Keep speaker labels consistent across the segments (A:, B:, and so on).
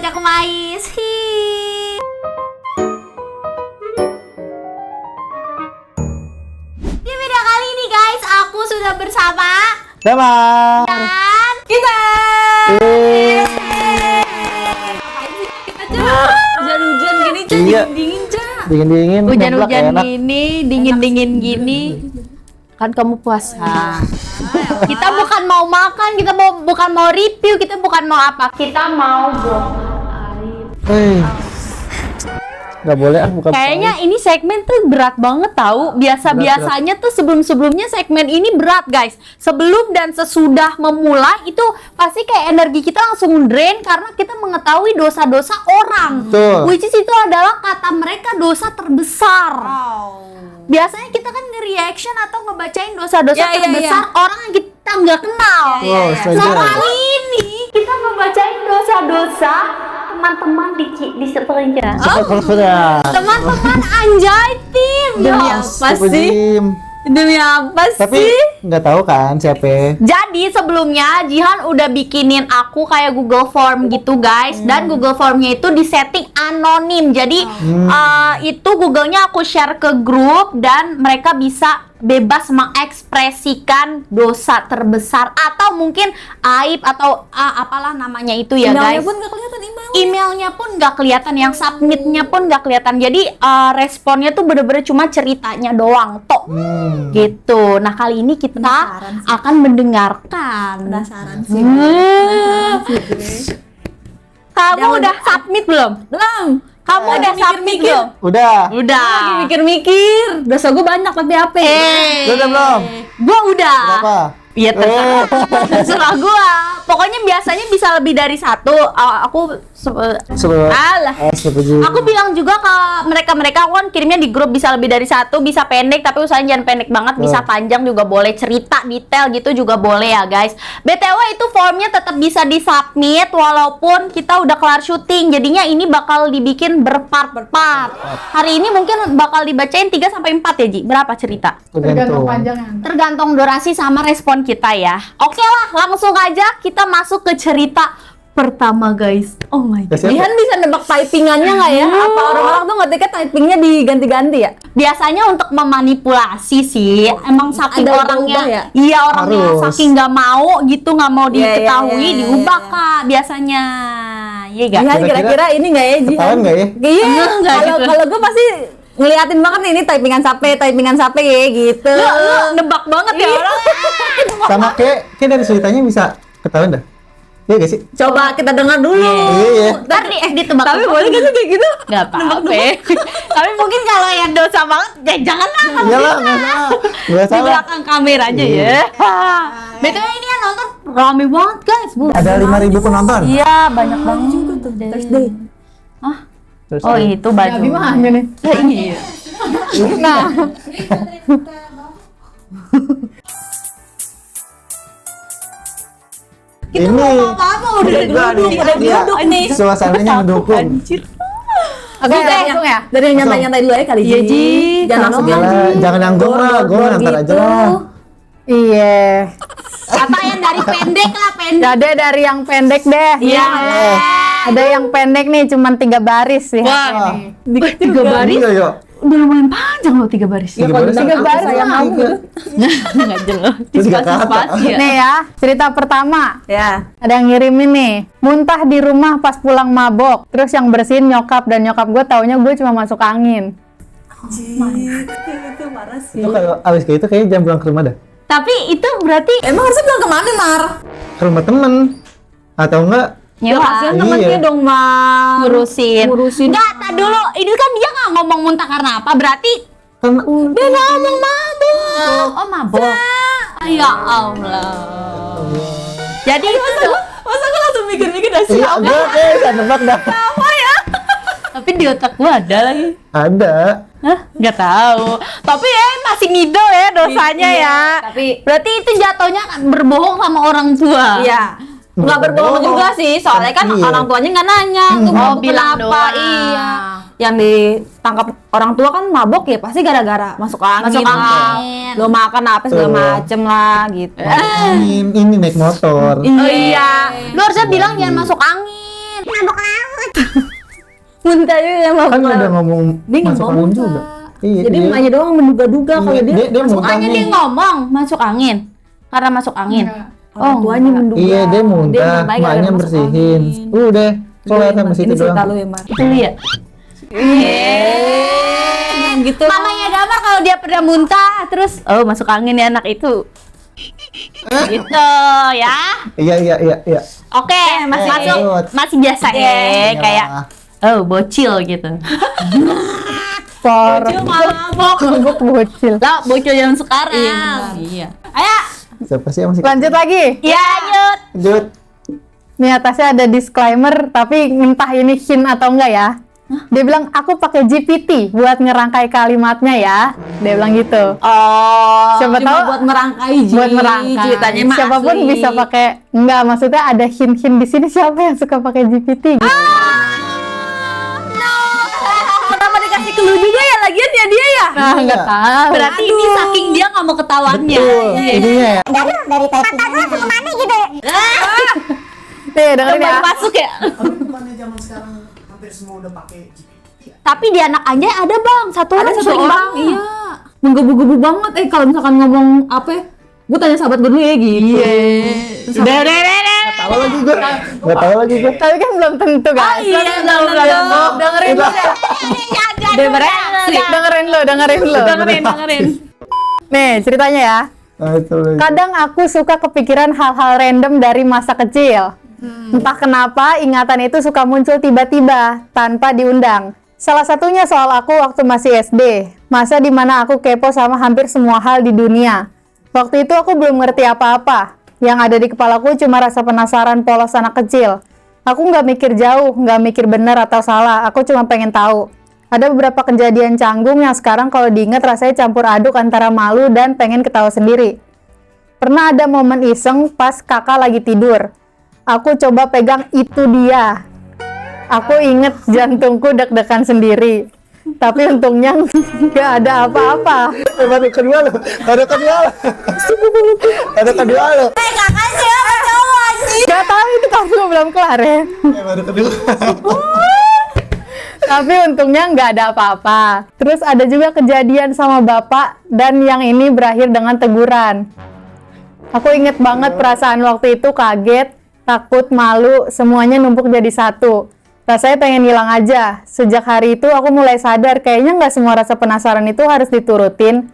A: aku Mais. Di video kali ini guys, aku sudah bersama
B: Damar
A: dan kita.
C: Hujan-hujan gini, Ca,
B: Iya.
C: dingin, Ca.
B: Dingin-dingin,
A: Hujan-hujan
B: enak.
A: gini, dingin-dingin gini. Kan kamu puasa. Kita bukan mau makan, kita bukan mau review, kita bukan mau apa. Kita mau
B: Hei, nggak boleh buka.
A: kayaknya ini segmen tuh berat banget tahu. Biasa-biasanya tuh sebelum-sebelumnya segmen ini berat guys. Sebelum dan sesudah memulai itu pasti kayak energi kita langsung drain karena kita mengetahui dosa-dosa orang.
B: Betul.
A: Which is itu adalah kata mereka dosa terbesar. Biasanya kita kan nge-reaction atau ngebacain dosa-dosa
C: Ya,
A: terbesar orang yang kita nggak kenal.
B: Wow, setuju.
A: Nah, kali ini kita ngebacain dosa-dosa teman-teman di setelahnya. Teman-teman Anjay Tim.
C: Demi
A: Ya.
C: apa sih? Demi apa
B: Tapi
C: sih?
B: nggak tahu kan siapa.
A: Jadi sebelumnya Jihan udah bikinin aku kayak Google Form gitu guys. Dan Google Formnya itu disetting anonim. Jadi itu Google-nya aku share ke grup dan mereka bisa bebas mengekspresikan dosa terbesar atau mungkin aib atau apalah namanya itu ya
C: Emailnya
A: guys.
C: pun nggak kelihatan email.
A: Emailnya pun nggak kelihatan, yang submitnya pun nggak kelihatan. Jadi responnya tuh bener-bener cuma ceritanya doang, tok. Gitu. Nah kali ini kita
C: Penasaran sih.
A: akan mendengarkan.
C: Penasaran sih.
A: Kamu udah submit belum?
C: Belum.
A: Kamu udah submit belum?
B: Udah.
A: Udah.
C: Lagi mikir-mikir. Dosa gue banyak tapi apa?
B: Lu udah belum?
A: Gua udah.
B: Berapa?
A: Iya terserah gua. Pokoknya biasanya bisa lebih dari satu. Aku Alah.
B: Setuju.
A: Aku bilang juga ke mereka kan kirimnya di grup bisa lebih dari satu, bisa pendek tapi usahain jangan pendek banget, bisa panjang juga boleh, cerita detail gitu juga boleh ya guys. BTW itu formnya tetap bisa disubmit walaupun kita udah kelar syuting. Jadinya ini bakal dibikin berpart-part. Hari ini mungkin bakal dibacain 3 sampai 4 ya Ji. Berapa cerita?
B: Tergantung.
A: Tergantung durasi sama respon kita ya. Oke lah, langsung aja kita masuk ke cerita pertama guys. Oh my god.
B: Siapa?
C: Jihan bisa nebak typingannya nggak ya? Apa orang-orang tuh ngetiknya typingnya diganti-ganti ya?
A: Biasanya untuk memanipulasi sih, emang saking
C: Ada
A: orangnya,
C: diubah ya?
A: iya orangnya
B: Harus.
A: saking nggak mau gitu, nggak mau diketahui,
C: iya,
A: diubah kak biasanya. Iya gak?
C: Jihan kira-kira ini nggak ya Jihan?
B: Ketahuan nggak ya?
C: Iya.
A: Enggak
C: Kalau
A: gitu.
C: kalau gue pasti ngeliatin banget nih ini typingan sape ya gitu.
A: Lu nebak banget ya orang.
B: Sama kayak dari ceritanya bisa ketahuan dah. Iya gak sih?
C: Coba kita dengar dulu.
B: Iya.
A: Ntar ditebak.
C: Tapi boleh gak sih kayak gitu?
A: Gak apa-apa. Tapi mungkin kalau yang dosa banget, ya janganlah.
B: Iyalah, nggak salah. Nggak
A: Di
B: salah.
A: belakang kamera aja ya. BTW ini yang nonton rame banget guys. Bu.
B: Ada 5.000 penonton.
A: Iya banyak banget juga tuh.
C: Thursday.
B: Terus
A: Oh itu baju.
C: nih.
A: Iya. Nah. Kita
B: Ini.
A: mau apa-apa udah geruduk, udah
B: Iya,
A: geruduk nih.
B: suasananya mendukung.
C: Oke, langsung ya. Dari yang nyantai-nyantai dulu aja kali
A: Iya, Ji.
C: Jangan langsung
B: Iyalah,
C: yang
B: jangan nanggung lah, gue ngantar aja lah.
D: Iya.
A: Apa yang dari pendek lah, pendek.
D: Ada dari yang pendek deh.
A: Iya.
D: Ada yang pendek nih, cuman 3 baris ya.
A: Wah.
D: Ini.
A: 3 baris.
B: Iya, yuk.
A: Udah lumayan panjang loh 3 baris.
B: Tiga baris.
D: Tiga baris
C: sayang
D: mah.
C: kamu gitu.
A: Enggak jelas.
B: Terus tiga
A: Spasi-spasi ya.
D: Nih ya, cerita pertama.
C: Ya.
D: Ada yang ngirimin nih, muntah di rumah pas pulang mabok. Terus yang bersihin nyokap, dan nyokap gue taunya gue cuma masuk angin.
C: Itu parah sih.
B: Itu kalau abis kayak itu kayaknya jangan pulang ke rumah dah.
A: Tapi itu berarti
C: Emang harusnya bilang kemana, Mar?
B: Ke rumah temen. Atau enggak,
A: nyewa
C: Kasihan
B: Iya.
C: temennya dong, Mar.
A: ngurusin. Enggak, tak dulu. Ini kan dia nggak ngomong muntah karena apa? Berarti
B: kan
A: dia nggak ngomong mabuk. Oh, mabuk. Ya Allah. Jadi itu
C: Masa gue langsung mikir-mikir dari
B: iya, gue kayak bisa nebak dah.
A: tapi di otak gua ada lagi.
B: Ada.
A: Hah? Nggak tahu. Tapi masih ngidol ya dosanya
C: Iya,
A: ya.
C: tapi-
A: berarti itu jatuhnya berbohong sama orang tua.
C: Iya. Nggak berbohong juga sih, soalnya kan
B: Iya.
C: orang tuanya nggak nanya tuh
A: Oh,
C: mabuk
A: bilang
C: kenapa.
A: doang.
C: Iya. Yang ditangkap orang tua kan mabok ya pasti gara-gara masuk angin.
A: Masuk
C: lah.
A: angin.
C: Lo makan apa segala
B: Tuh.
C: macem lah gitu.
B: Ini naik motor.
A: Oh iya. Lu harusnya bilang jangan masuk angin.
C: Muntah juga ya mabok
B: Kan
C: laut.
B: udah ngomong
C: Dia nggak
B: masuk
C: ngomong
B: angin
C: Kak.
B: juga. Iya,
C: Jadi
B: dia-
C: emaknya doang menduga-duga kalau
B: iya,
C: dia
A: Masuk
B: muntah
A: angin
B: nih.
A: dia ngomong, masuk angin. Karena masuk angin.
C: orang tuanya menduga.
B: Iya, dia muntah,
C: berbaik
B: maknya
C: karena masuk
B: bersihin.
C: angin.
B: Udah, kelihatan
C: Mar,
B: di situ
C: ini cerita
B: doang.
C: lu ya, Mar.
A: Itu lihat.
C: Nah, gitu.
A: Mamanya Damar kalau dia pernah muntah terus masuk angin ya anak itu. Gitu ya.
B: Iya.
A: Oke, masih
B: lanjut.
A: masih biasa ya kayak bocil gitu.
D: Parah.
A: Bocil mabok.
D: Mabok bocil.
A: Lah, bocil yang sekarang. Iya. Ayo.
B: Siapa sih yang masih
D: Lanjut lagi.
A: Ya, lanjut.
B: lanjut?
D: Nih atasnya ada disclaimer, tapi entah ini hint atau enggak ya. Dia bilang, aku pakai GPT buat ngerangkai kalimatnya ya. Dia bilang gitu.
A: Oh.
D: Siapa
C: Cuma
D: tahu
C: buat merangkai
D: buat merangkai.
C: ceritanya mah
D: Siapapun
C: asli.
D: bisa pakai. Enggak, maksudnya ada hint-hint di sini siapa yang suka pakai GPT gitu.
A: Kenapa dikasih clue juga ya lagian ya dia ya?
D: Nah, enggak tahu.
A: Berarti ini saking dia nggak mau ketahuannya.
B: Betul,
A: Iya.
B: ininya ya.
D: Nih, dengerin ya.
A: Baru masuk ya.
E: Bukannya zaman sekarang hampir semua udah pakai GPT ya?
A: Tapi di anak Anjay ada bang, satu
C: Ada
A: orang
C: satu
A: sering
C: orang,
A: banget.
C: iya. Menggebu-gebu banget. Kalau misalkan ngomong apa ya, gue tanya sahabat gue dulu ya gitu.
A: Udah.
B: Tahu lagi gue. Nggak tahu lagi gue.
D: Tapi kan belum tentu guys.
A: Iya, belum.
D: Dengerin lu deh. Dengerin lu.
A: Dengerin.
D: Nih, ceritanya ya.
B: Nah, itu lagi.
D: Kadang aku suka kepikiran hal-hal random dari masa kecil. Entah kenapa ingatan itu suka muncul tiba-tiba tanpa diundang. Salah satunya soal aku waktu masih SD. Masa dimana aku kepo sama hampir semua hal di dunia. Waktu itu aku belum ngerti apa-apa. Yang ada di kepalaku cuma rasa penasaran polos anak kecil. Aku nggak mikir jauh, nggak mikir benar atau salah. Aku cuma pengen tahu. Ada beberapa kejadian canggung yang sekarang kalau diingat rasanya campur aduk antara malu dan pengen ketawa sendiri. Pernah ada momen iseng pas kakak lagi tidur. Aku coba pegang itu dia. Aku inget jantungku deg-degan sendiri. Tapi untungnya nggak ada apa-apa.
B: Ada kedua lo. Ada kedua lo. Ada kedua lo.
A: Kakak siapa cowok anjing?
D: Gak tahu itu kamu belum kelar ya.
B: Ada kedua.
D: Tapi untungnya nggak ada apa-apa. Terus ada juga kejadian sama bapak dan yang ini berakhir dengan teguran. Aku inget banget perasaan waktu itu kaget, takut, malu, semuanya numpuk jadi satu. Rasanya pengen hilang aja. Sejak hari itu aku mulai sadar kayaknya nggak semua rasa penasaran itu harus diturutin.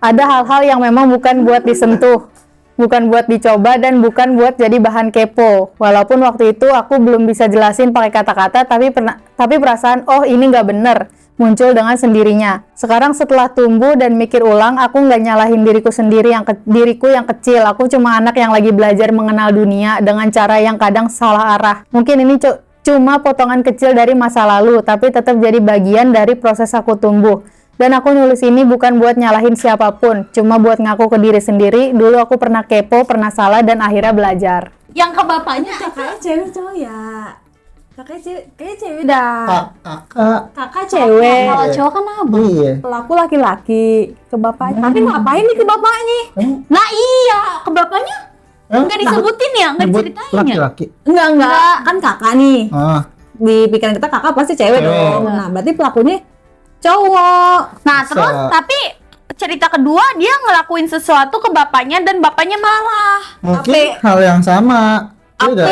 D: Ada hal-hal yang memang bukan buat disentuh, bukan buat dicoba, dan bukan buat jadi bahan kepo. Walaupun waktu itu aku belum bisa jelasin pakai kata-kata, tapi perasaan oh ini nggak bener muncul dengan sendirinya. Sekarang setelah tumbuh dan mikir ulang, aku nggak nyalahin diriku sendiri diriku yang kecil. Aku cuma anak yang lagi belajar mengenal dunia dengan cara yang kadang salah arah. Mungkin ini cuma potongan kecil dari masa lalu, tapi tetap jadi bagian dari proses aku tumbuh. Dan aku nulis ini bukan buat nyalahin siapapun, cuma buat ngaku ke diri sendiri. Dulu aku pernah kepo, pernah salah, dan akhirnya belajar.
A: Yang ke bapaknya
C: Kakaknya cewek cowok ya? Kakaknya cewek, kayaknya cewek dah.
B: Kakak.
C: Kakak cewek.
A: kalau cowok kan abang.
B: Iya.
C: Pelaku laki-laki ke bapaknya. Tapi ngapain nih ke bapaknya?
A: Nah iya, ke bapaknya
B: Hah?
A: nggak disebutin ya, nggak
B: Nyebut
A: diceritain ya.
B: laki-laki.
C: Enggak. Kan kakak nih.
B: Ah,
C: Di pikiran kita kakak pasti cewek
B: Cewek.
C: dong. Nah, berarti pelakunya cowok.
A: Nah
B: Bisa.
A: terus tapi cerita kedua dia ngelakuin sesuatu ke bapaknya dan bapaknya marah.
B: mungkin hal yang sama. Beda.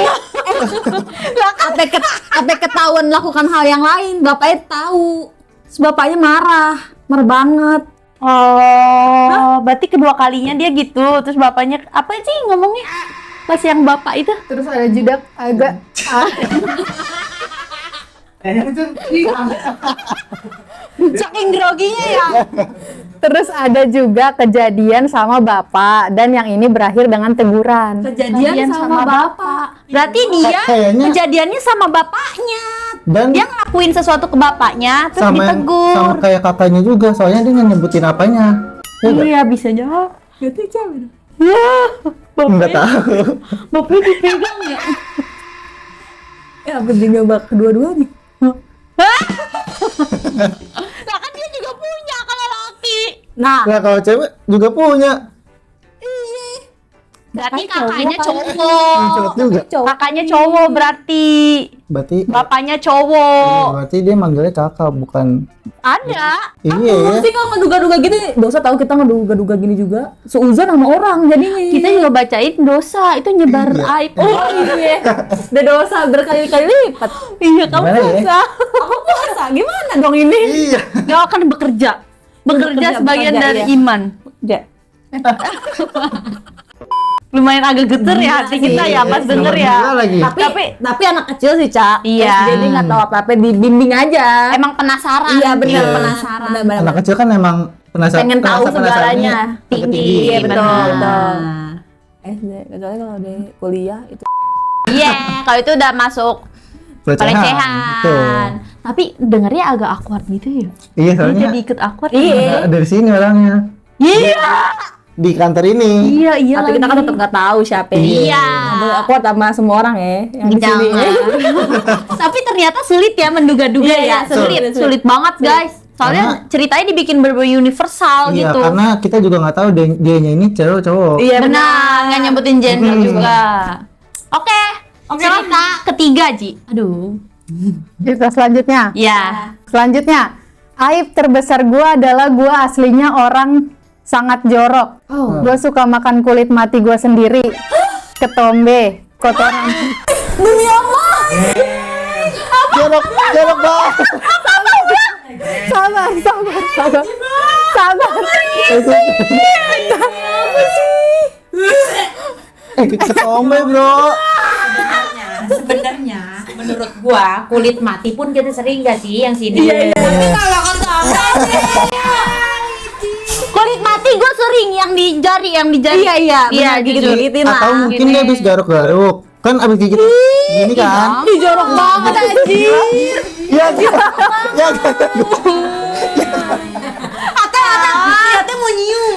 C: Apa ketahuan melakukan hal yang lain, bapaknya tahu. Terus bapaknya marah banget.
A: Oh, berarti kedua kalinya dia gitu. Terus bapaknya apa sih ngomongnya? Pas yang bapak itu?
D: Terus ada juga agak
A: Saking groginya ya.
D: terus ada juga kejadian sama bapak, dan yang ini berakhir dengan teguran.
C: Kejadian sama bapak.
A: Berarti dia
B: Kayaknya-
A: kejadiannya sama bapaknya.
B: Dan
A: Dia ngelakuin sesuatu ke bapaknya terus
B: sama
A: ditegur.
B: kayak kakaknya juga, soalnya dia nggak nyebutin apanya. Ya nggak?
A: Iya bisa jawab.
C: Gitu cewek.
B: Nggak tahu.
A: Bapaknya dipegang ya.
C: Ya, pentingnya bak kedua-duanya.
A: Nah kan dia juga punya kalau laki.
C: Nah,
B: Nah kalau cewek juga punya.
A: Berarti kakaknya cowok.
B: Cowok juga.
A: Kakaknya cowok berarti.
B: Berarti
A: Bapaknya cowok.
B: berarti dia manggilnya kakak bukan.
A: Ada.
B: Iya ya.
C: Pasti kalau ngeduga-duga gini, dosa tahu kita ngeduga-duga gini juga. Seuzon sama orang jadinya.
A: Kita juga bacain dosa, itu nyebar
B: Iya.
A: aib.
C: Oh iya, udah dosa berkali-kali lipat.
A: Iya, kamu
B: Gimana ya?
A: dosa.
C: Aku puasa, gimana dong ini?
B: Iya.
A: Gak akan bekerja. Bekerja sebagian
C: bekerja,
A: dari
C: iya.
A: iman.
C: Ja.
A: Lumayan agak geter ya hati kita ya pas denger ya.
B: Alhamdulillah lagi.
C: Tapi anak kecil sih, Cak.
A: Iya.
C: Jadi nggak tahu apa-apa, dibimbing aja.
A: Emang penasaran.
C: Iya benar,
B: Iya.
C: penasaran.
B: Anak kecil kan emang penasaran.
A: Pengen tahu segalanya. Tinggi.
C: Iya betul,
A: Benar.
C: betul. SD, kecuali kalau di kuliah itu.
A: Iya, kalau itu udah masuk pelecehan.
B: Betul.
A: Tapi dengernya agak awkward gitu ya.
B: Iya
A: Ini
B: soalnya
A: jadi ikut awkward.
B: Nah, dari sini orangnya
A: Iya.
B: di kantor ini.
A: Iya, iya.
C: Tapi kita kan tetap nggak tahu siapa.
A: Iya.
C: Aku sama semua orang ya yang di sini.
A: Tapi ternyata sulit ya menduga-duga
C: Iya,
A: ya.
C: iya,
A: Sulit banget guys. Soalnya ceritanya dibikin universal
B: Iya,
A: gitu.
B: karena kita juga nggak tahu dianya ini cewek cowok.
C: Iya
A: Benar, nggak nyebutin gender juga. Oke, cerita ketiga Ji. Aduh.
D: Cerita selanjutnya.
A: Ya.
D: Selanjutnya, aib terbesar gua adalah gua aslinya orang sangat jorok. Gua suka makan kulit mati gua sendiri. Ketombe, kotoran.
C: Demi Allah.
B: Jorok banget.
D: Sabar.
B: Ketombe bro.
F: Sebenarnya menurut gua kulit mati pun kita sering gak sih yang sini?
C: Iya.
A: Kulit mati gue sering yang di jari,
C: Iya, benar,
A: gitu.
C: gigit-gigitin lah.
B: Atau mungkin dia habis garuk-garuk. Kan abis gigit gini kan?
C: Ih, jorok banget anjir.
B: Iya. Iya.
F: Ternyata mau nyium.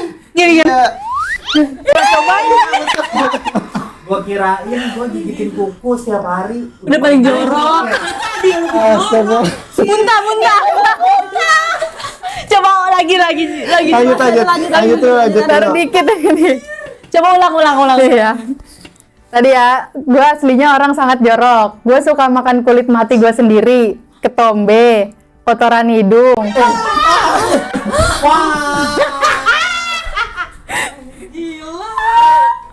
E: Gua kirain gua gigitin kuku setiap hari.
C: Udah paling jorok.
B: Astaga.
A: Muntah. Coba lagi.
B: Lanjut.
D: Baru dikit ini.
A: Coba ulang.
D: Iya. Tadi ya, gue aslinya orang sangat jorok. Gue suka makan kulit mati gue sendiri. Ketombe, kotoran hidung.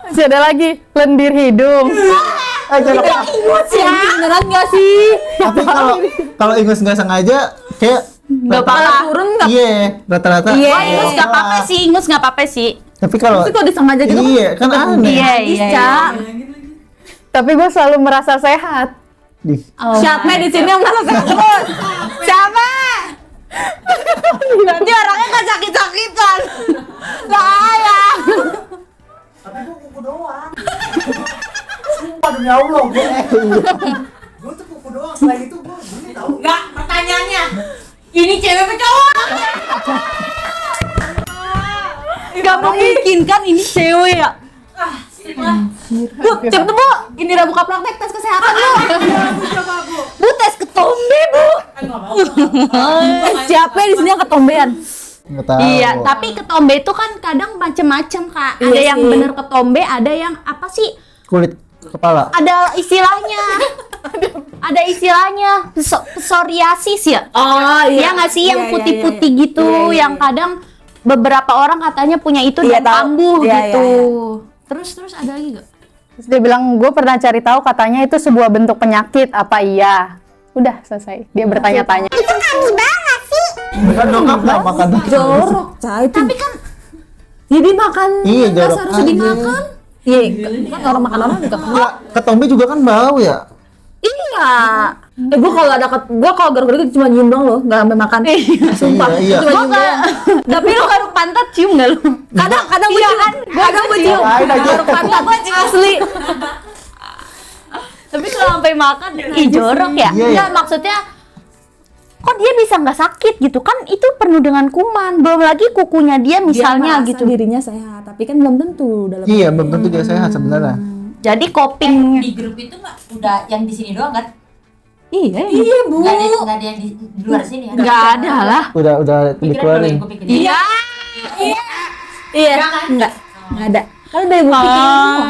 D: Masih ada lagi, lendir hidung.
C: Beneran nggak sih?
B: Tapi kalau ingus nggak sengaja kayak
A: Nggak apa-apa.
C: Turun nggak?
B: iya rata-rata.
A: Iya, ingus nggak apa-apa sih.
B: Tapi kalau
C: Tapi kalau disengaja gitu
B: iya kan aneh.
A: Iya.
C: Cak.
D: Tapi gue selalu merasa sehat.
B: Di-
C: Siapa di sini yang merasa sehat terus? Siapa?
A: Berarti orangnya nggak sakit-sakitan. Sayang.
E: Tapi gua kuku doang. Sumpah demi Allah gua tuh kuku doang. Selain itu gua gini tahu.
F: Enggak, pertanyaannya. Ini cewek apa cowok?
A: Nggak memungkinkan ini cewek ya.
C: Bu, cepet Bu. Ini udah buka praktek tes kesehatan Bu.
A: Bu tes ketombe bu.
C: Siapa di sini yang ketombean?
B: Nggak tahu.
A: Iya, tapi ketombe itu kan kadang macem-macem kak. Ada
C: Iya
A: yang
C: sih.
A: bener ketombe, ada yang apa sih?
B: Kulit kepala.
A: Ada istilahnya. Ada istilahnya psoriasis ya.
C: Oh
A: Iya nggak sih yang putih-putih gitu, yang kadang beberapa orang katanya punya itu
C: Iya,
A: dan
C: tahu.
A: kambuh
C: Iya,
A: gitu.
C: iya,
A: Terus ada lagi gak?
D: Terus dia bilang, gue pernah cari tahu katanya itu sebuah bentuk penyakit. Apa iya? Udah selesai. Dia bertanya-tanya.
B: Kan dongkap nggak makan.
C: jorok, Cak. Tapi kan jadi makan
B: Iya,
C: nggak
B: jorok
C: seharusnya
B: aja.
C: dimakan. Iya, kan orang makan orang juga.
B: Nggak, ketombe juga kan bau ya.
C: Iya. Gue kalau garuk-garuk cuma nyium doang loh, nggak sampai makan. Sumpah,
B: Iya.
C: cuma nyium doang.
A: Tapi lo garuk pantat cium gak lo?
C: Kadang gue cium, kadang gue cium. Garuk pantat asli.
A: Tapi kalau sampai makan, ih jorok ya?
B: Iya,
A: Enggak, maksudnya kok dia bisa nggak sakit gitu kan? Itu penuh dengan kuman, belum lagi kukunya dia misalnya
C: Dia merasa
A: gitu.
C: dirinya sehat, tapi kan belum tentu dalam.
B: Iya, belum tentu dia sehat sebenarnya.
A: Jadi coping.
F: Di grup itu mah udah yang di sini doang kan?
C: Iya Bu.
F: Nggak ada yang di luar sini ya?
A: Nggak ada lah.
B: Udah dikeluarin.
F: Gue pikir
A: Iya.
C: Iya. Enggak ada. Kan udah ibu pikirin semua.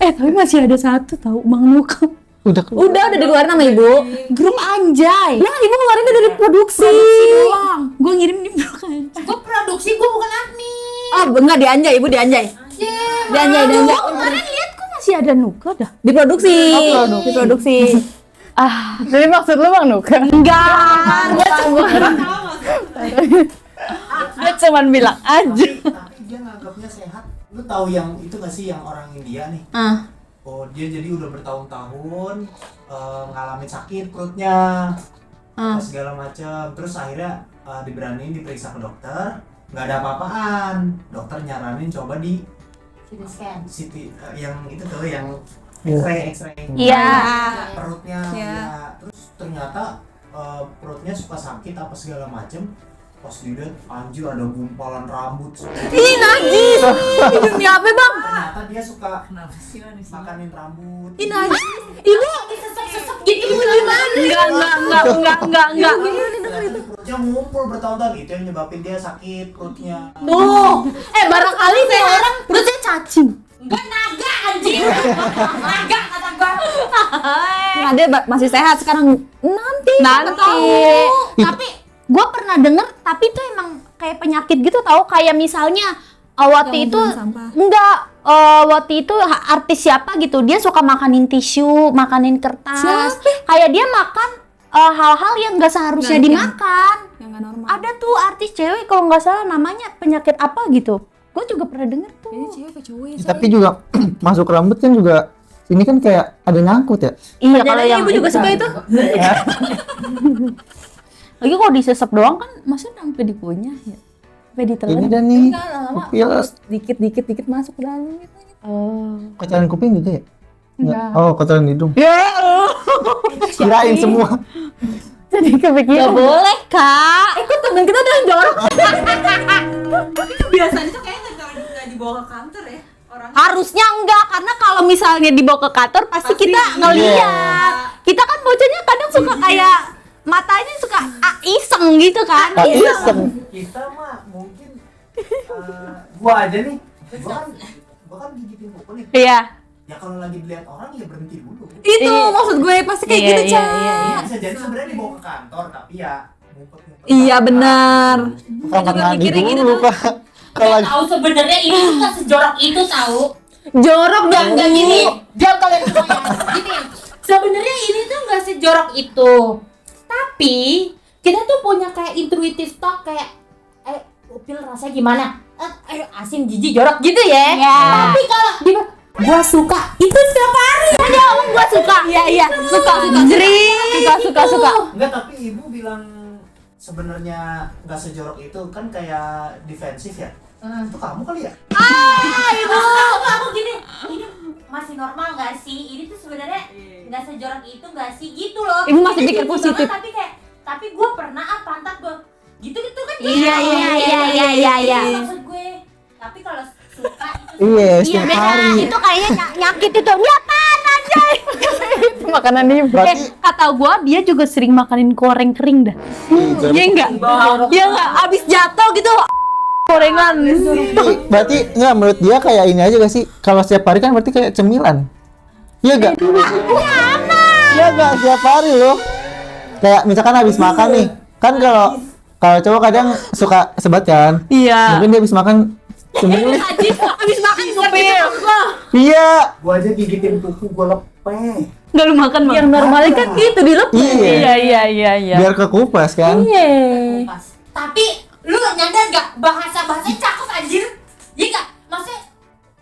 D: Tapi masih ada satu tahu Bang Nuka.
C: Udah dikeluarin sama ibu.
D: Grup anjay.
C: Lah ibu ngeluarinnya dari produksi.
D: Doang. Gue ngirim di blog aja.
F: Gue produksi, gue bukan admin.
C: Oh enggak di Anjay, ibu di Anjay. Di Anjay, di Anjay.
D: Kemarin lihat kok masih ada Nuka dah.
C: Diproduksi. Diproduksi.
D: Jadi maksud lu Bang Nuka?
C: Enggak.
D: Gue cuman bilang aja.
E: Tapi dia nganggapnya sehat. Lu tahu yang itu gak sih, yang orang India nih? Oh, dia jadi udah bertahun-tahun ngalamin sakit perutnya, apa segala macam. Terus akhirnya diberaniin diperiksa ke dokter, nggak ada apa-apaan. Dokter nyaranin coba di CT yang itu tuh, yang X-ray.
A: Iya.
E: Perutnya. Ya. Terus ternyata perutnya suka sakit apa segala macam. Pas dilihat, anjir ada gumpalan rambut.
C: Ih, najis. Ini demi apa, Bang?
E: Ternyata dia suka makanin rambut.
C: Ih, najis. Ibu
F: Sesek gitu gimana?
A: Enggak.
E: Perutnya ngumpul bertahun-tahun, itu yang nyebabin dia sakit perutnya.
C: tuh. Barangkali kayak orang perutnya cacing.
F: Enggak, naga anjing. Naga kata gua.
C: Nah, dia masih sehat sekarang. Nanti.
A: Tapi gue pernah denger, tapi itu emang kayak penyakit gitu tahu, kayak misalnya waktu itu waktu itu artis siapa gitu, dia suka makanin tisu, makanin kertas. Kayak dia makan hal-hal yang nggak seharusnya dimakan.
C: Yang nggak normal.
A: Ada tuh artis cewek kalau nggak salah namanya penyakit apa gitu. Gue juga pernah denger tuh.
C: Ini cewek ke cowok ya.
B: Tapi juga masuk rambut kan juga ini kan kayak ada nyangkut ya.
A: Iya, kalau yang
C: ibu juga suka itu.
A: lagi kalau disesep doang kan maksudnya sampai di kunyah ya. Sampai di
B: Ini
A: telan.
B: dan nih
C: Lama-lama
B: kupil
C: dikit masuk ke dalam gitu.
B: kotoran kuping juga ya?
D: Enggak.
B: Oh, kotoran hidung.
A: Ya,
B: Kirain semua.
D: Jadi kepikiran.
A: boleh kak.
C: Kok temen kita udah jorok?
F: Biasanya tuh kayaknya nggak dibawa ke kantor ya orang.
A: Harusnya enggak, karena kalau misalnya dibawa ke kantor pasti kita ngeliat. Kita kan bocahnya kadang suka kayak matanya suka iseng gitu kan.
B: Iseng.
E: Kita mah mungkin gua aja nih. Gua kan gigitin kuku nih.
A: Iya.
E: Ya kalau lagi dilihat orang ya berhenti dulu.
C: Itu maksud gue pasti kayak gitu, Ca.
E: Iya, bisa jadi sebenarnya dibawa ke kantor tapi ya ngumpet-ngumpet.
C: Iya benar.
B: Kamar mandi dulu, Pak. Kalau lagi
F: Tahu sebenarnya ini tuh nggak sejorok itu tahu.
C: Jorok
F: Jangan gini. Diam kalian semua ya. Gini. Sebenarnya ini tuh nggak sejorok itu. Tapi kita tuh punya kayak intuitive talk kayak upil rasanya gimana? Asin, jijik, jorok gitu ya. Tapi kalau dia gua suka itu setiap hari. Ada orang gua suka.
A: Iya. Suka.
E: Enggak, tapi ibu bilang sebenarnya nggak sejorok itu kan kayak defensif ya. Itu kamu kali ya?
F: Ibu, aku gini. Ini masih normal nggak sih? Ini tuh sebenarnya nggak sejorok itu nggak sih gitu loh.
C: Ibu masih
F: Ini
C: pikir
F: jijik
C: positif.
F: banget, tapi gue pernah pantat gue gitu kan.
A: Iya.
F: Maksud gue. Tapi kalau suka itu
B: iya,
A: Iya,
B: setiap
A: beda.
B: hari.
A: Itu kayaknya nyakit itu. Ini apaan aja?
D: Itu makanan ibu.
B: Berarti
A: Kata gua dia juga sering makanin goreng kering dah. Iya enggak? Iya enggak? Abis jatuh gitu gorengan.
B: berarti enggak, menurut dia kayak ini aja gak sih? Kalau setiap hari kan berarti kayak cemilan. Iya enggak? Iya enggak, setiap hari loh. Kayak misalkan habis makan nih. Kan kalau cowok kadang suka sebat kan?
A: Iya.
B: Mungkin dia habis makan cemilan.
A: Abis makan ngepil.
B: Iya.
E: Gua aja gigitin kuku gua lepeh.
A: Enggak lu makan Bang.
C: Yang normalnya kan gitu dilepeh.
B: Iya.
A: Iya.
B: Biar kekupas kan?
F: pas. Tapi lu nyadar gak bahasa-bahasanya cakep anjir? Iya gak? Maksudnya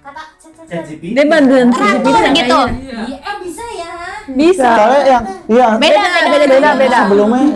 F: kata
E: ChatGPT.
C: Dia bantuin
A: Teratur gitu.
F: iya bisa ya.
C: Bisa.
B: Soalnya yang iya
A: Beda.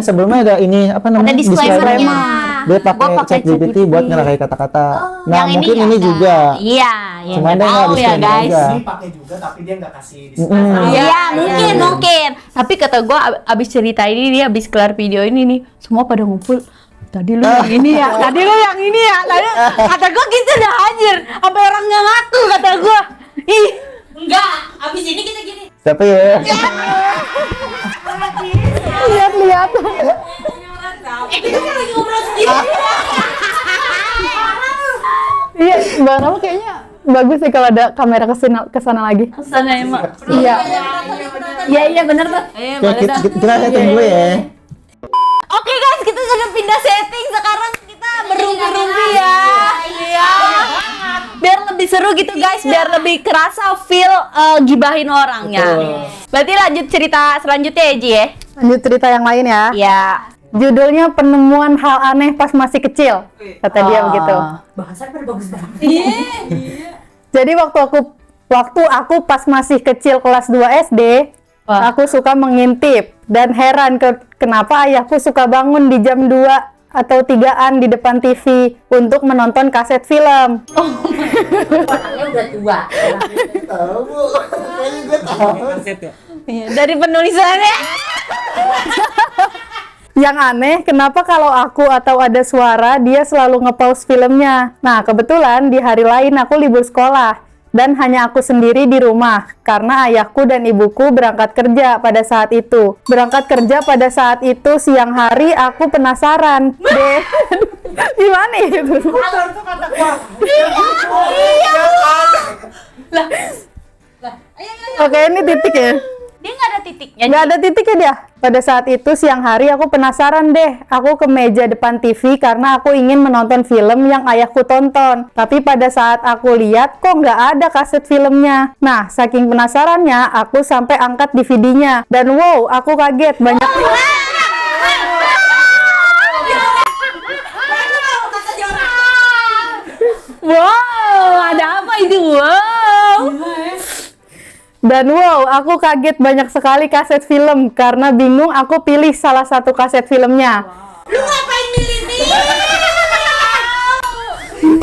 B: sebelumnya ada ini apa namanya?
A: Ada disclaimer-nya.
B: Dia
A: Gua
B: pakai
A: pakai
B: ChatGPT buat ngerakai kata-kata. Nah,
A: Yang
B: mungkin
A: ya
B: ini
A: ada.
B: juga.
A: Iya,
B: Cuma dia
A: nggak
B: nggak
A: tahu ya
B: disclaimer
A: guys.
B: aja.
E: Ini pakai juga tapi dia nggak kasih disclaimer.
A: Iya, mungkin. Tapi kata gua abis cerita ini dia abis kelar video ini nih, semua pada ngumpul. Tadi lu yang ini ya, tadi kata gua gitu dah anjir. Sampai orang nggak ngaku kata gua. Ih,
F: Enggak, abis ini kita gini.
B: Siapa ya?
D: Lihat.
F: Kita kan lagi ngobrol sendiri.
D: Iya, Bang Rama kayaknya bagus sih kalau ada kamera kesana lagi.
A: Kesana emang.
D: Iya.
A: Iya bener tuh.
B: Oke, kita setting dulu ya.
A: Oke guys, kita sudah pindah setting. Sekarang kita berumpi-rumpi ya. Iya. Biar lebih seru gitu guys, biar lebih kerasa feel gibahin orangnya. Berarti lanjut cerita selanjutnya ya Ji ya?
D: Lanjut cerita yang lain ya.
A: Iya.
D: Judulnya penemuan hal aneh pas masih kecil. Kata dia begitu.
F: Bahasa pada bagus banget.
D: Jadi waktu aku pas masih kecil kelas 2 SD, aku suka mengintip dan heran kenapa ayahku suka bangun di jam 2 atau 3-an di depan TV untuk menonton kaset film.
F: Orangnya udah tua.
B: Tahu Bu. Kayaknya gue tahu.
A: Iya, dari penulisannya.
D: Yang aneh, kenapa kalau aku atau ada suara, dia selalu nge-pause filmnya. Nah, kebetulan di hari lain aku libur sekolah. Dan hanya aku sendiri di rumah. Karena ayahku dan ibuku berangkat kerja pada saat itu. Berangkat kerja pada saat itu siang hari, aku penasaran. deh. Gimana itu? Oke, ini titik ya.
A: Dia nggak ada titiknya.
D: Nggak ada titiknya dia. Pada saat itu siang hari aku penasaran deh. Aku ke meja depan TV karena aku ingin menonton film yang ayahku tonton. Tapi pada saat aku lihat kok nggak ada kaset filmnya. Nah, saking penasarannya aku sampai angkat DVD-nya. Dan wow, aku kaget banyak.
A: Wow, ada apa itu? Wow.
D: Dan wow, aku kaget banyak sekali kaset film. Karena bingung aku pilih salah satu kaset filmnya.
F: Lu ngapain milih nih?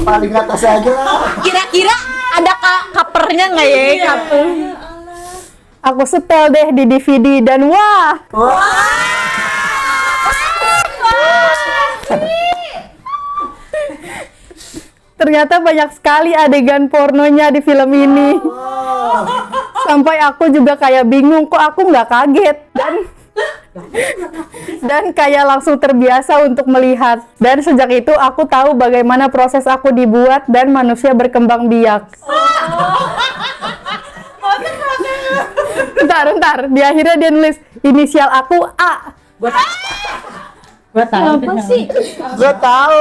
B: Paling atas aja lah.
A: Kira-kira ada covernya nggak ya? Cover.
D: Aku setel deh di DVD dan wah, ternyata banyak sekali adegan pornonya di film ini. Sampai aku juga kayak bingung, kok aku nggak kaget dan kayak langsung terbiasa untuk melihat. Dan sejak itu aku tahu bagaimana proses aku dibuat dan manusia berkembang biak. Bentar, di akhirnya dia nulis inisial aku A.
F: Gua tahu.
A: Apa sih?
B: Gue tahu.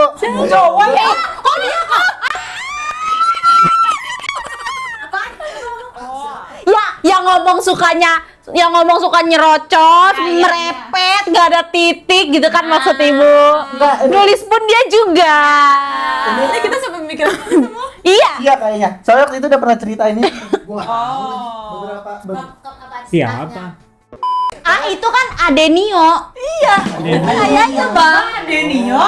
A: Ya, yang ngomong sukanya nyerocos, merepet, gak ada titik gitu kan maksud ibu. Nulis pun dia juga.
C: Ini kita sampai mikir semua.
A: Iya.
B: Iya kayaknya. Soalnya waktu itu udah pernah cerita ini. Gua. Beberapa.
E: Siapa?
A: Ah, itu kan Adenio. Iya. Kayaknya bang.
C: Denio.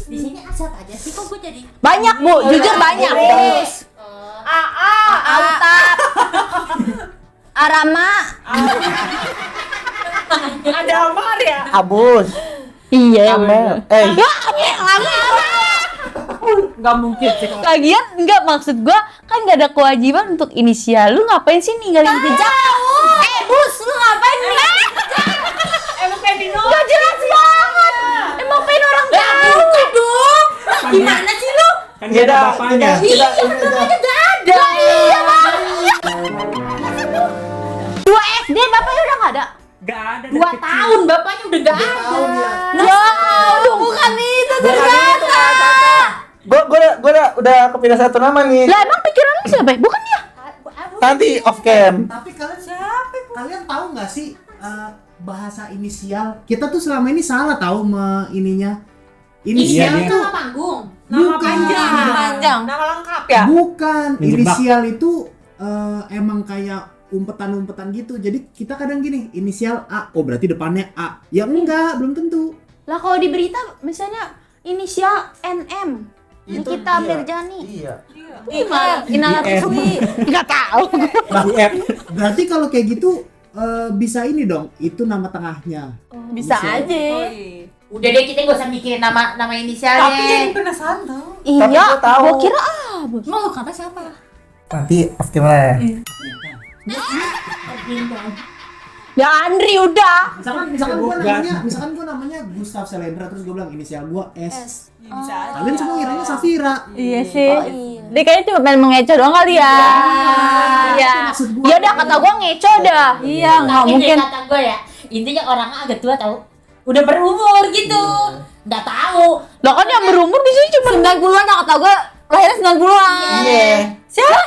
F: Di sini asal aja sih kok gue jadi.
A: Banyak bu, jujur banyak. Autat. Arama.
C: Ada Amar ya?
B: Abus.
A: Iya.
B: Amel.
C: Gak mungkin sih.
A: Lagian enggak, maksud gua kan nggak ada kewajiban untuk inisial. Lu ngapain sih ninggalin jejak? Bus, lu ngapain nih?
C: Emang Pedino?
A: Gak jelas banget. Emang pengen orang tahu dong.
F: Gimana sih lu?
E: Kan dia ada bapaknya.
B: Kita
A: Ada. Iya bang. 2 SD bapaknya udah nggak ada.
E: Gak ada.
F: 2 tahun bapaknya udah gak ada.
A: Wow, bukan itu ternyata.
B: Gue udah kepilih satu nama nih.
A: Lah emang pikiran lu siapa? Bukan dia.
B: Nanti off cam.
E: Tapi kalian tahu nggak sih bahasa inisial? Kita tuh selama ini salah tahu ininya. Inisial
F: Iya,
E: itu
F: nama panggung.
C: Nama
E: Bukan.
C: panjang. Nama lengkap ya?
E: bukan. Menjebak. Inisial itu emang kayak umpetan-umpetan gitu. Jadi kita kadang gini, inisial A, oh berarti depannya A. Ya enggak, belum tentu.
A: Lah kalau di berita misalnya inisial NM.
B: Itu
A: Nikita
B: dia.
A: Mirjani.
B: Iya.
A: Gimana? Inal Enggak tahu.
E: Berarti kalau kayak gitu bisa ini dong, itu nama tengahnya.
A: Bisa aja.
F: Udah deh kita gak usah mikirin nama inisialnya.
C: Tapi jadi penasaran tau.
B: Tapi
A: Iya,
B: gua tahu.
A: gua kira
F: Mau lu kata siapa?
B: Nanti off cam lah ya.
A: Ya Andri udah.
E: Misalkan gua namanya Gustav Selendra terus gua bilang inisial gua S. Kalian semua ngiranya Safira.
D: Iya sih.
A: Dia kayaknya cuma pengen mengecoh doang kali ya. Iya. Ya udah kata gua ngecoh dah.
D: Iya, nggak
F: Tapi
D: mungkin.
F: kata gue ya, intinya orangnya agak tua tahu. Udah berumur gitu. Nggak tahu.
A: Lah kan yang berumur biasanya cuma
C: 90-an kata gue lahirnya 90-an.
B: Iya.
A: siapa?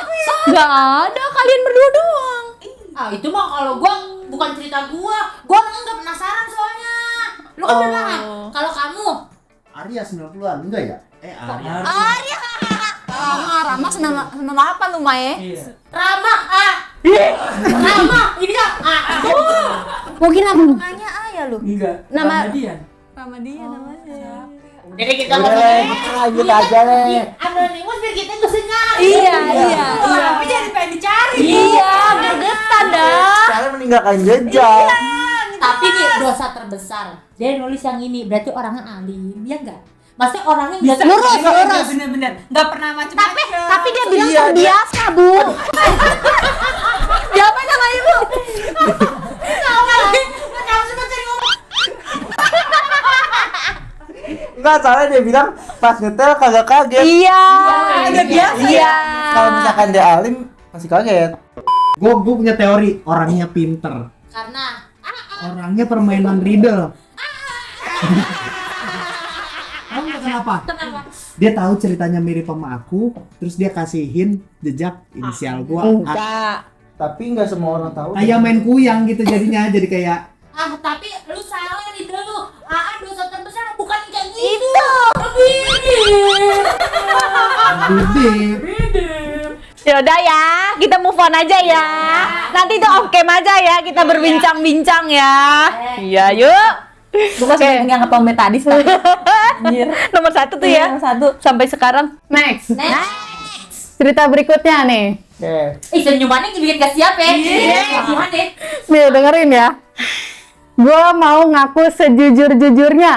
A: Gak ada, kalian berdua doang.
F: Ah, itu mah kalau gua bukan cerita gua nggak penasaran soalnya. Lu kan bilang, kalau kamu
E: Arya 90-an enggak ya? Arya.
C: Rama 98 lu Mae.
F: Rama Rama ini kan
C: Mungkin namanya Ayah lu.
G: Enggak.
C: Nama
G: Dian.
C: Ramadian namanya.
F: jadi kita
B: Udah
F: ngomongin
B: lanjut aja nih.
F: anonimus biar kita nggak usah nyari.
C: Iya.
F: Tapi jadi pengen dicari.
A: Iya, gergetan dah.
B: Saya meninggalkan jejak.
F: Tapi nih dosa terbesar. Dia nulis yang ini berarti orangnya alim, ya enggak? Maksudnya orangnya enggak
G: Lurus. Bener-bener. Enggak pernah macam-macam.
A: Tapi dia bilang terbiasa, Bu.
C: Siapa namanya lu?
B: Enggak, soalnya dia bilang pas ngetel kagak kaget.
A: Iya.
G: Udah biasa.
A: Iya.
B: Kalau misalkan dia alim pasti kaget.
E: Gue punya teori orangnya pinter.
F: karena
E: Orangnya permainan riddle. Tahu nggak kenapa? Dia tahu ceritanya mirip sama aku, terus dia kasihin jejak inisial gua.
A: Enggak.
B: Tapi enggak semua orang tahu.
E: Kayak main kuyang gitu jadinya, jadi kayak
F: tapi lu salah nih dulu. Dosa terbesar bukan kayak gitu.
E: Bibip.
A: Yaudah ya, kita move on aja ya. Nanti tuh off cam aja ya, kita berbincang-bincang ya. Iya, yuk.
C: Gue masih nggak ngepom tadi sih.
A: Nomor 1 tuh ya.
C: Nomor 1.
A: Sampai sekarang.
D: Next. Cerita berikutnya nih.
B: Oke.
F: Senyumannya bikin gak siap ya. Kasihan deh.
D: Nih dengerin ya. Gua mau ngaku sejujur-jujurnya.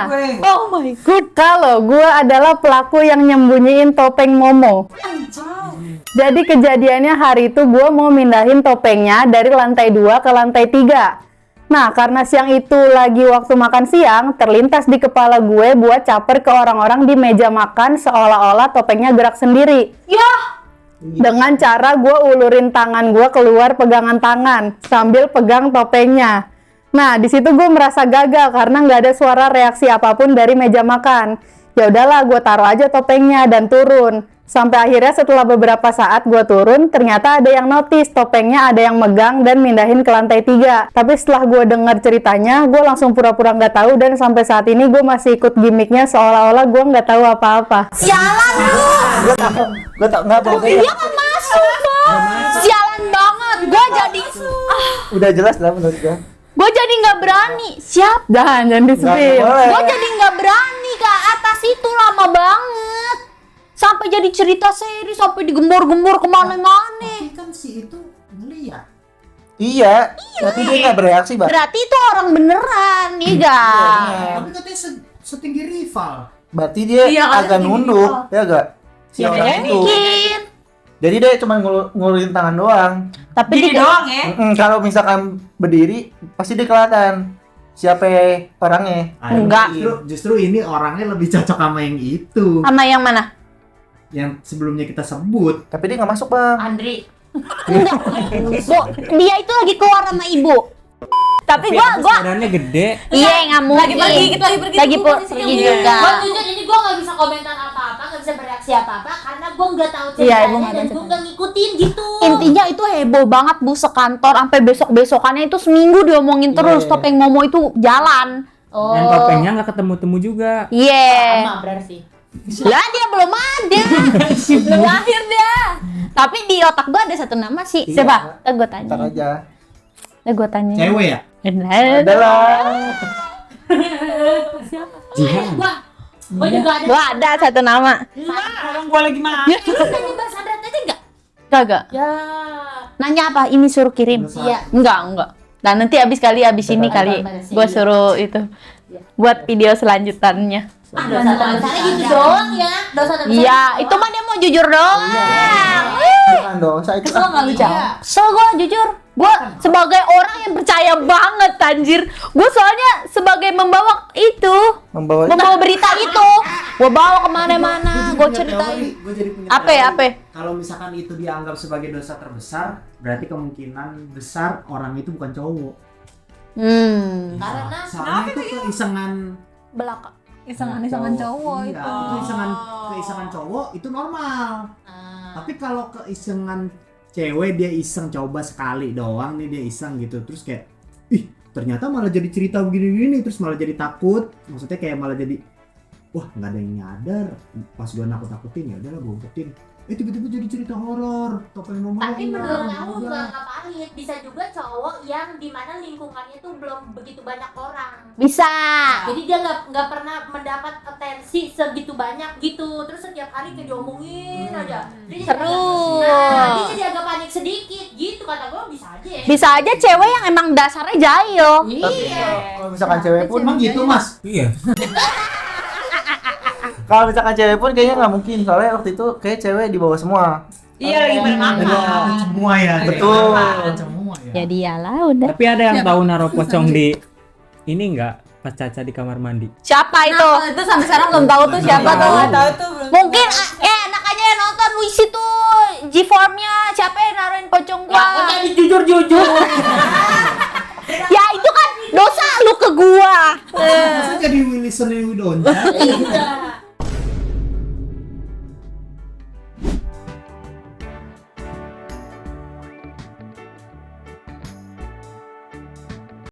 A: Oh my god.
D: Kalau gua adalah pelaku yang nyembunyiin topeng Momo. Jadi kejadiannya hari itu gua mau mindahin topengnya dari lantai 2 ke lantai 3. Nah, karena siang itu lagi waktu makan siang, terlintas di kepala gue buat caper ke orang-orang di meja makan seolah-olah topengnya gerak sendiri. Dengan cara gue ulurin tangan gue keluar pegangan tangan sambil pegang topengnya. Nah, di situ gue merasa gagal karena nggak ada suara reaksi apapun dari meja makan. Ya udahlah, gue taruh aja topengnya dan turun. Sampai akhirnya setelah beberapa saat gue turun, ternyata ada yang notice topengnya ada yang megang dan mindahin ke lantai 3. Tapi setelah gue dengar ceritanya, gue langsung pura-pura nggak tahu dan sampai saat ini gue masih ikut gimmicknya seolah-olah gue nggak tahu apa-apa.
A: Sialan lu.
B: Gue tak nggak bohong.
A: Dia kan masuk, Bang. Sialan banget. Gua jadi
B: Udah jelas lah menurut gue.
A: Gua jadi nggak berani. Siap.
D: Jangan
B: Nggak
D: di-spill.
B: boleh.
A: Gua jadi nggak berani ke atas itu, lama banget. Sampai jadi cerita seri, sampai digembor-gembor kemana-mana.
E: Tapi kan si itu ngeliat.
B: Iya. Tapi dia nggak bereaksi, Mbak.
A: Berarti itu orang beneran, iya gak?
E: Tapi katanya setinggi rival.
B: Berarti dia agak nunduk, ya enggak? Si orang itu.
A: Mungkin.
B: Jadi dia cuma ngulurin tangan doang.
A: Tapi
G: Gini doang ya.
B: Kalau misalkan berdiri pasti dia kelihatan siapa orangnya.
A: Enggak.
E: Justru ini orangnya lebih cocok sama yang itu.
A: sama yang mana?
E: Yang sebelumnya kita sebut.
B: Tapi dia nggak masuk, Bang.
F: Andri.
A: Enggak. Bu, dia itu lagi keluar sama ibu. Tapi gua
G: Badannya gede.
A: iya nggak mungkin.
C: lagi pergi
A: Lagi pergi juga.
F: Gua jujur ini gua nggak bisa komentar apa-apa, nggak bisa bereaksi apa-apa karena gua nggak tahu
A: Iya,
F: ceritanya
A: gua nggak
F: dan
A: tahu
F: gua nggak ngikutin gitu.
A: Intinya itu heboh banget Bu sekantor, sampai besok-besokannya itu seminggu diomongin terus
B: Iya.
A: topeng Momo itu jalan.
F: Oh.
G: Dan topengnya nggak ketemu-temu juga.
A: Iya.
F: Sama berarti.
A: Lah dia belum ada. Belum lahir dia. Tapi di otak gua ada satu nama sih.
B: Iya.
A: Siapa? Ntar gua tanya.
B: Ntar aja.
A: Ntar gua tanya.
E: Cewek ya?
B: Adalah.
F: Gua juga ada.
A: Gua ada satu nama.
G: Orang gua lagi makan.
F: Tanya Mbak Sandra aja enggak?
A: Kagak.
F: Ya.
A: Nanya apa? Ini suruh kirim.
F: Iya.
A: Enggak. Nah, nanti abis ini kali gua suruh itu buat video selanjutannya.
F: Dosa terbesarnya gitu doang ya. Dosa terbesar.
A: Iya, itu mah dia mau jujur doang.
B: Bukan dosa itu.
C: Lo nggak lucu.
A: So gua jujur, Gue sebagai orang yang percaya banget anjir. Gue soalnya sebagai membawa itu,
B: Membawa
A: berita itu, gue bawa kemana-mana, gue ceritain.
E: Gue jadi punya
A: Apa?
E: Kalau misalkan itu dianggap sebagai dosa terbesar, berarti kemungkinan besar orang itu bukan cowok.
F: Karena
E: Soalnya itu keisengan
A: Belakang.
C: Isengan-isengan cowok
E: Iya,
C: itu.
E: itu keisengan cowok itu normal. Tapi kalau keisengan cewek, dia iseng coba sekali doang nih, dia iseng gitu, terus kayak ih ternyata malah jadi cerita begini-begini, terus malah jadi takut, maksudnya kayak malah jadi wah nggak ada yang nyadar pas gua nakut-nakutin, ya udahlah gua umpetin, tiba-tiba jadi cerita horor, topeng nomor
F: tapi
E: hilang,
F: menurut aku
E: udah.
F: nggak pahit, bisa juga cowok yang dimana lingkungannya tuh belum begitu banyak orang.
A: Bisa.
F: Jadi dia nggak pernah mendapat atensi segitu banyak gitu, terus setiap hari kayak diomongin aja. Dia jadi
A: Seru.
F: dia jadi agak panik sedikit gitu, kata gue bisa aja.
A: Bisa aja cewek yang emang dasarnya jahil.
F: Iya.
B: kalau misalkan cewek pun
E: Emang gitu mas?
G: Iya.
B: kalau misalkan cewek pun kayaknya nggak mungkin, soalnya waktu itu kayak cewek dibawa semua.
G: Iya lagi pada makan.
E: Semua ya.
B: Betul.
E: Semua ya.
A: Ya dialah udah.
G: Tapi ada yang tahu naruh pocong di ini enggak pas Caca di kamar mandi?
A: Siapa itu?
C: Nah, itu sampai sekarang belum tahu tuh siapa tuh.
D: Nggak tahu tuh belum.
A: Mungkin anaknya yang nonton wis itu G-formnya siapa yang naruhin pocong
F: Aku
A: gua?
F: jadi jujur-jujur.
A: Ya itu kan dosa lu ke gua.
E: Masa jadi Wilson yang Widonja?
F: Iya.